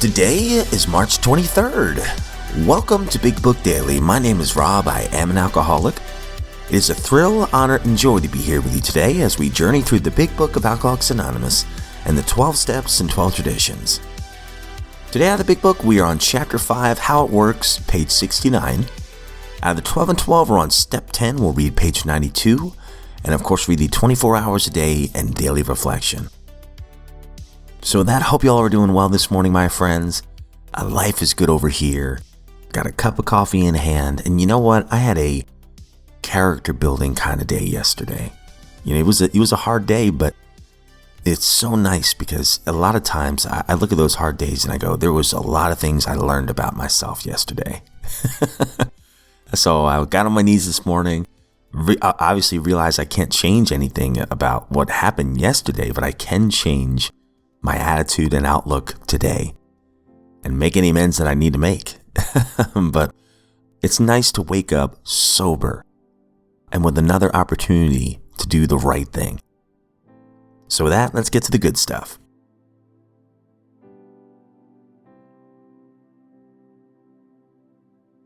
Today is March 23rd. Welcome to Big Book Daily. My name is Rob. I am an alcoholic. It is a thrill, honor, and joy to be here with you today as we journey through the Big Book of Alcoholics Anonymous and the 12 Steps and 12 Traditions. Today out of the Big Book, we are on Chapter 5, How It Works, page 69. Out of the 12 and 12, we're on Step 10. We'll read page 92. And of course, read the 24 hours a day and daily reflection. So with that, I hope you all are doing well this morning, my friends. Life is good over here. Got a cup of coffee in hand. And you know what? I had a character building kind of day yesterday. It was a hard day, but it's so nice because a lot of times I look at those hard days and I go, there was a lot of things I learned about myself yesterday. So I got on my knees this morning. Obviously realized I can't change anything about what happened yesterday, but I can change my attitude and outlook today and make any amends that I need to make. But it's nice to wake up sober and with another opportunity to do the right thing. So with that, let's get to the good stuff.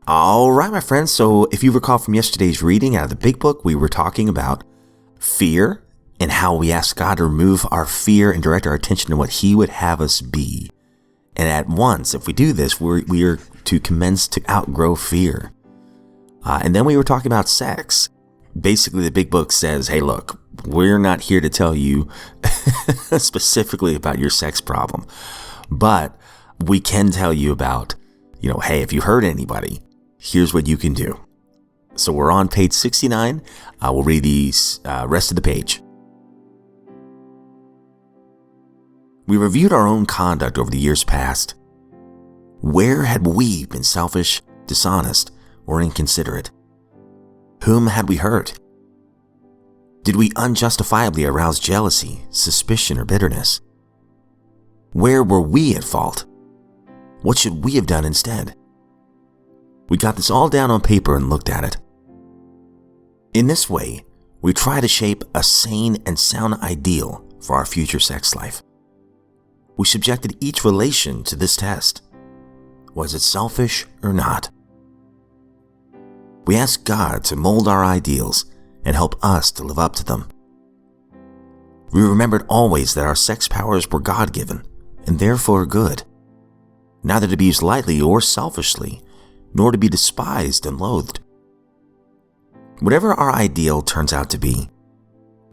All right, my friends. So if you recall from yesterday's reading out of the Big Book, we were talking about fear and how we ask God to remove our fear and direct our attention to what He would have us be. And at once, if we do this, we are to commence to outgrow fear. And then we were talking about sex. Basically, the Big Book says, hey, look, we're not here to tell you specifically about your sex problem, but we can tell you about, hey, if you hurt anybody, here's what you can do. So we're on page 69. We'll read the rest of the page. We reviewed our own conduct over the years past. Where had we been selfish, dishonest, or inconsiderate? Whom had we hurt? Did we unjustifiably arouse jealousy, suspicion, or bitterness? Where were we at fault? What should we have done instead? We got this all down on paper and looked at it. In this way, we try to shape a sane and sound ideal for our future sex life. We subjected each relation to this test. Was it selfish or not? We asked God to mold our ideals and help us to live up to them. We remembered always that our sex powers were God-given and therefore good, neither to be used lightly or selfishly, nor to be despised and loathed. Whatever our ideal turns out to be,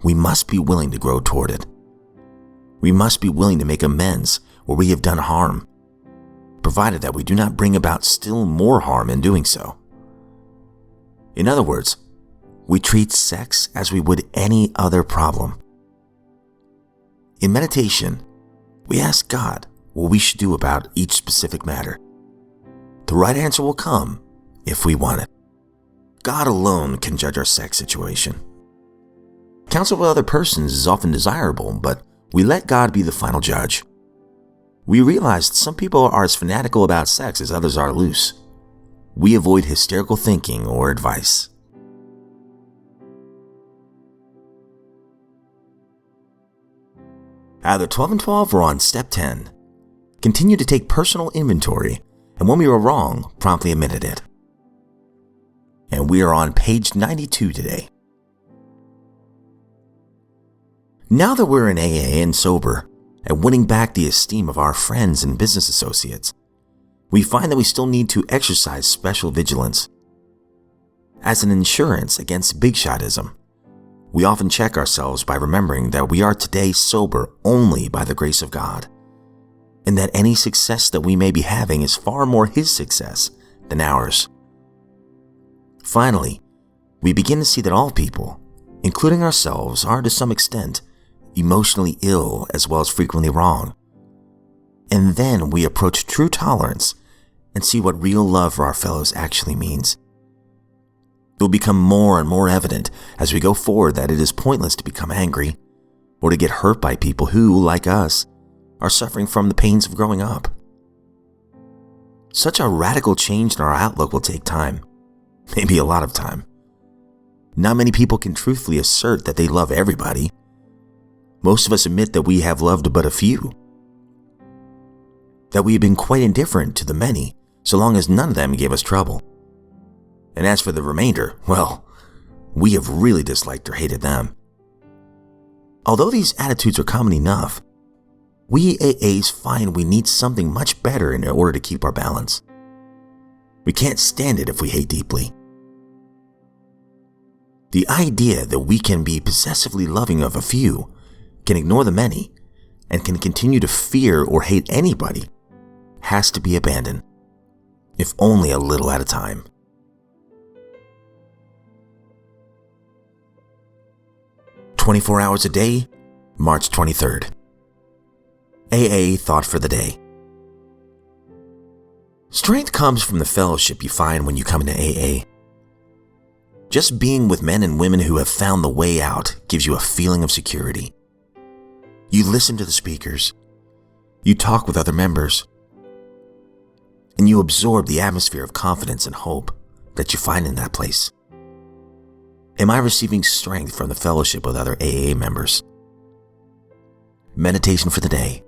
we must be willing to grow toward it. We must be willing to make amends where we have done harm, provided that we do not bring about still more harm in doing so. In other words, we treat sex as we would any other problem. In meditation, we ask God what we should do about each specific matter. The right answer will come if we want it. God alone can judge our sex situation. Counsel with other persons is often desirable, but we let God be the final judge. We realize that some people are as fanatical about sex as others are loose. We avoid hysterical thinking or advice. Out of the 12 and 12, we're on Step 10. Continue to take personal inventory, and when we were wrong, promptly admitted it. And we are on page 92 today. Now that we're in AA and sober, and winning back the esteem of our friends and business associates, we find that we still need to exercise special vigilance. As an insurance against big shotism, we often check ourselves by remembering that we are today sober only by the grace of God, and that any success that we may be having is far more His success than ours. Finally, we begin to see that all people, including ourselves, are to some extent emotionally ill as well as frequently wrong. And then we approach true tolerance and see what real love for our fellows actually means. It will become more and more evident as we go forward that it is pointless to become angry or to get hurt by people who, like us, are suffering from the pains of growing up. Such a radical change in our outlook will take time, maybe a lot of time. Not many people can truthfully assert that they love everybody. Most of us admit that we have loved but a few. that we had been quite indifferent to the many so long as none of them gave us trouble. And as for the remainder, well, we have really disliked or hated them. Although these attitudes are common enough, we AAs find we need something much better in order to keep our balance. We can't stand it if we hate deeply. The idea that we can be possessively loving of a few, can ignore the many, and can continue to fear or hate anybody has to be abandoned, if only a little at a time. "24 hours a day, March 23rd. AA thought for the day. Strength comes from the fellowship you find when you come into AA. Just being with men and women who have found the way out gives you a feeling of security. You listen to the speakers, you talk with other members, and you absorb the atmosphere of confidence and hope that you find in that place. Am I receiving strength from the fellowship with other AA members? Meditation for the day.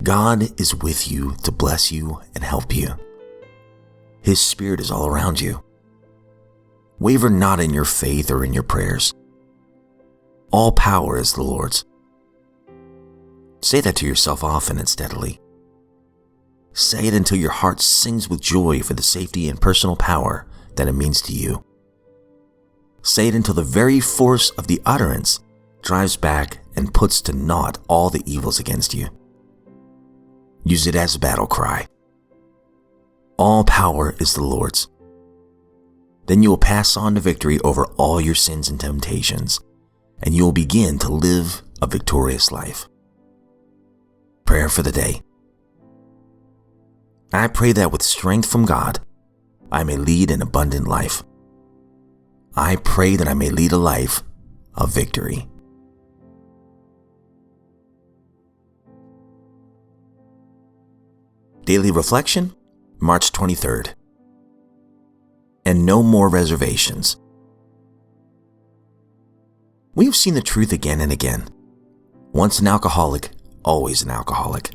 God is with you to bless you and help you. His Spirit is all around you. Waver not in your faith or in your prayers. All power is the Lord's. Say that to yourself often and steadily. Say it until your heart sings with joy for the safety and personal power that it means to you. Say it until the very force of the utterance drives back and puts to naught all the evils against you. Use it as a battle cry. All power is the Lord's. Then you will pass on to victory over all your sins and temptations, and you will begin to live a victorious life. Prayer for the day. I pray that with strength from God, I may lead an abundant life. I pray that I may lead a life of victory. Daily Reflection, March 23rd. And no more reservations. We have seen the truth again and again. Once an alcoholic, always an alcoholic.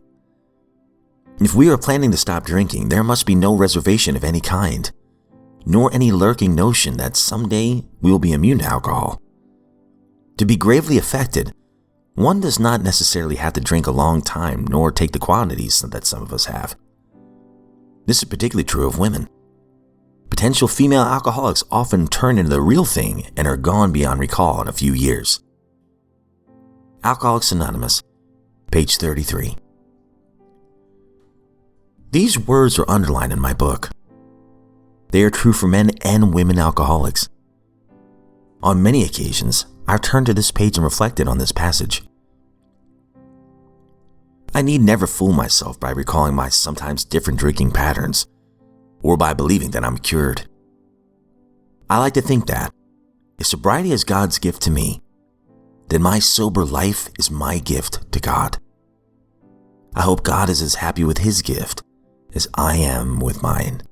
If we are planning to stop drinking, there must be no reservation of any kind, nor any lurking notion that someday we will be immune to alcohol. To be gravely affected, one does not necessarily have to drink a long time nor take the quantities that some of us have. This is particularly true of women. Potential female alcoholics often turn into the real thing and are gone beyond recall in a few years. Alcoholics Anonymous, page 33. These words are underlined in my book. They are true for men and women alcoholics. On many occasions, I've turned to this page and reflected on this passage. I need never fool myself by recalling my sometimes different drinking patterns, or by believing that I'm cured. I like to think that, if sobriety is God's gift to me, then my sober life is my gift to God. I hope God is as happy with His gift as I am with mine.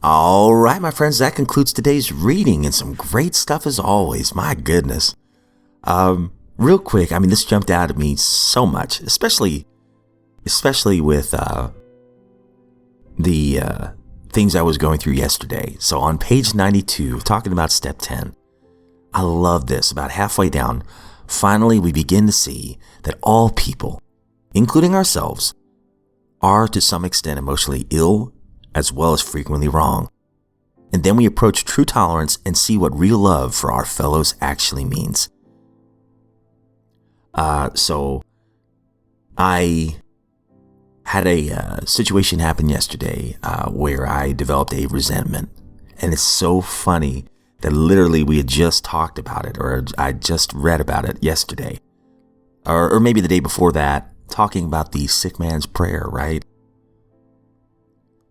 All right, my friends, that concludes today's reading, and some great stuff as always. My goodness. Real quick, this jumped out at me so much, especially with the things I was going through yesterday. So on page 92, talking about step 10, I love this. About halfway down, finally we begin to see that all people, including ourselves, are to some extent emotionally ill as well as frequently wrong. And then we approach true tolerance and see what real love for our fellows actually means. So I had a situation happen yesterday where I developed a resentment. And it's so funny that literally we had just talked about it, or I just read about it yesterday. Or maybe the day before that, talking about the sick man's prayer, right?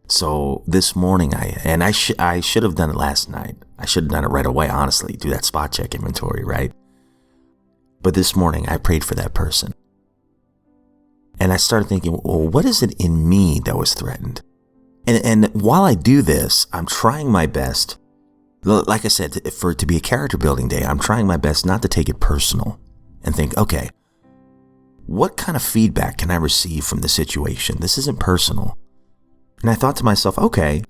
So this morning, I should have done it last night. I should have done it right away, honestly, do that spot check inventory, right? But this morning, I prayed for that person. And I started thinking, well, what is it in me that was threatened? And while I do this, I'm trying my best. Like I said, for it to be a character building day, I'm trying my best not to take it personal and think, okay, what kind of feedback can I receive from the situation? This isn't personal. And I thought to myself, okay,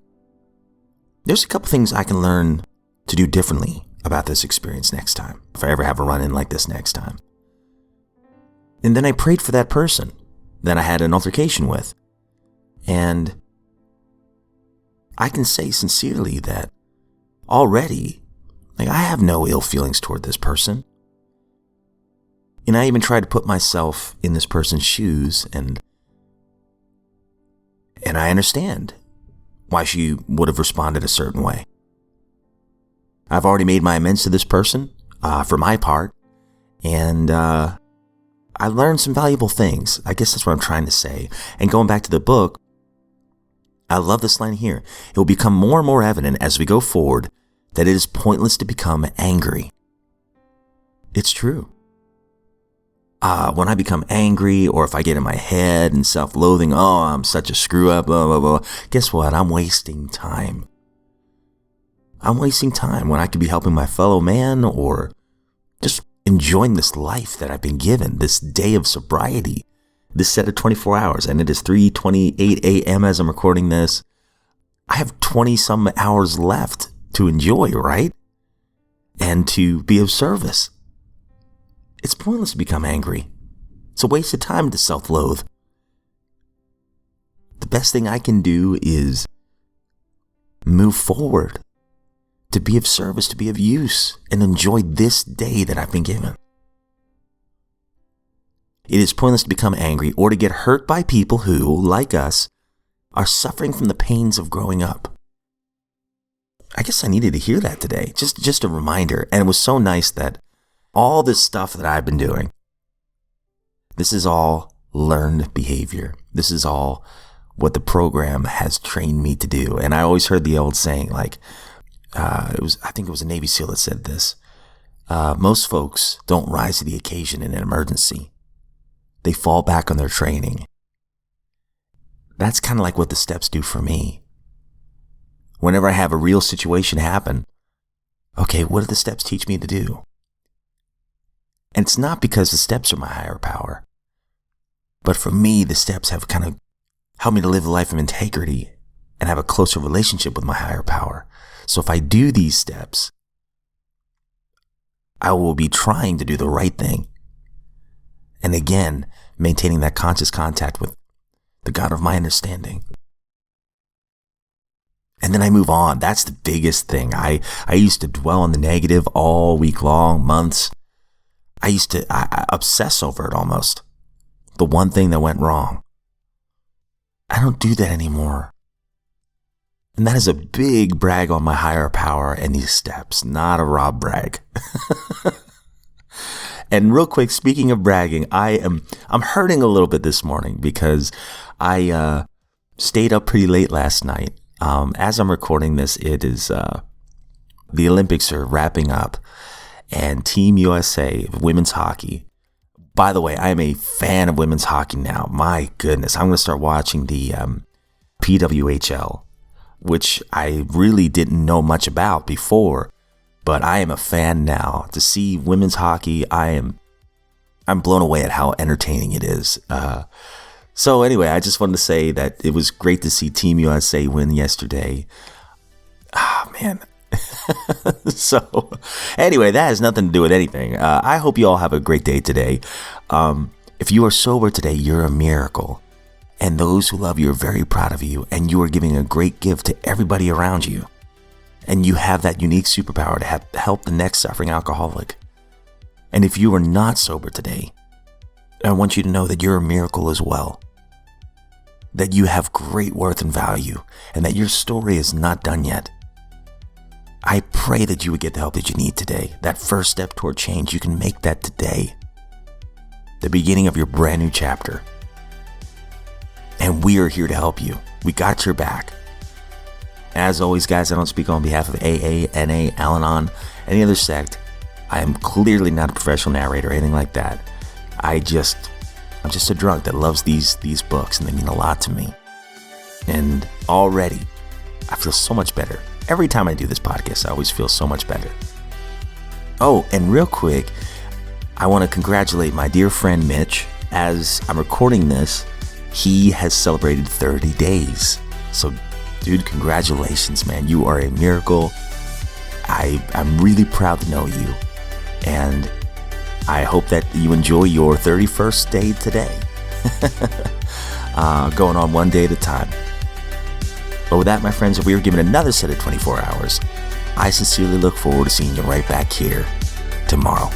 there's a couple things I can learn to do differently about this experience next time, if I ever have a run-in like this next time. And then I prayed for that person that I had an altercation with. And I can say sincerely that already, I have no ill feelings toward this person. And I even tried to put myself in this person's shoes, and I understand why she would have responded a certain way. I've already made my amends to this person, for my part, and I learned some valuable things. I guess that's what I'm trying to say. And going back to the book, I love this line here. It will become more and more evident as we go forward that it is pointless to become angry. It's true. When I become angry, or if I get in my head and self-loathing, oh, I'm such a screw-up, blah, blah, blah, guess what? I'm wasting time. I'm wasting time when I could be helping my fellow man, or just enjoying this life that I've been given, this day of sobriety, this set of 24 hours, and it is 3:28 a.m. as I'm recording this. I have 20-some hours left to enjoy, right? And to be of service. It's pointless to become angry. It's a waste of time to self-loathe. The best thing I can do is move forward, to be of service, to be of use, and enjoy this day that I've been given. It is pointless to become angry or to get hurt by people who, like us, are suffering from the pains of growing up. I guess I needed to hear that today. Just a reminder. And it was so nice that all this stuff that I've been doing, this is all learned behavior. This is all what the program has trained me to do. And I always heard the old saying, like, I think it was a Navy SEAL that said this. Most folks don't rise to the occasion in an emergency. They fall back on their training. That's kind of like what the steps do for me. Whenever I have a real situation happen, okay, what do the steps teach me to do? And it's not because the steps are my higher power, but for me, the steps have kind of helped me to live a life of integrity and have a closer relationship with my higher power. So if I do these steps, I will be trying to do the right thing. And again, maintaining that conscious contact with the God of my understanding. And then I move on. That's the biggest thing. I used to dwell on the negative all week long, months. I obsess over it almost. The one thing that went wrong. I don't do that anymore. And that is a big brag on my higher power and these steps, not a Rob brag. And real quick, speaking of bragging, I'm hurting a little bit this morning because I stayed up pretty late last night. As I'm recording this, it is the Olympics are wrapping up, and Team USA women's hockey. By the way, I am a fan of women's hockey now. My goodness, I'm going to start watching the PWHL, which I really didn't know much about before, but I am a fan now. To see women's hockey, I'm blown away at how entertaining it is. So anyway, I just wanted to say that it was great to see Team USA win yesterday. Man. So anyway, that has nothing to do with anything. I hope you all have a great day today. If you are sober today, you're a miracle. And those who love you are very proud of you. And you are giving a great gift to everybody around you. And you have that unique superpower to help the next suffering alcoholic. And if you are not sober today, I want you to know that you're a miracle as well. That you have great worth and value, and that your story is not done yet. I pray that you would get the help that you need today. That first step toward change, you can make that today. The beginning of your brand new chapter. And we are here to help you. We got your back. As always, guys, I don't speak on behalf of AA, NA, Al-Anon, any other sect. I am clearly not a professional narrator or anything like that. I'm just a drunk that loves these books, and they mean a lot to me. And already, I feel so much better. Every time I do this podcast, I always feel so much better. Oh, and real quick, I want to congratulate my dear friend Mitch. As I'm recording this, he has celebrated 30 days. So, dude, congratulations, man. You are a miracle. I'm really proud to know you. And I hope that you enjoy your 31st day today. Going on one day at a time. But with that, my friends, if we are given another set of 24 hours, I sincerely look forward to seeing you right back here tomorrow.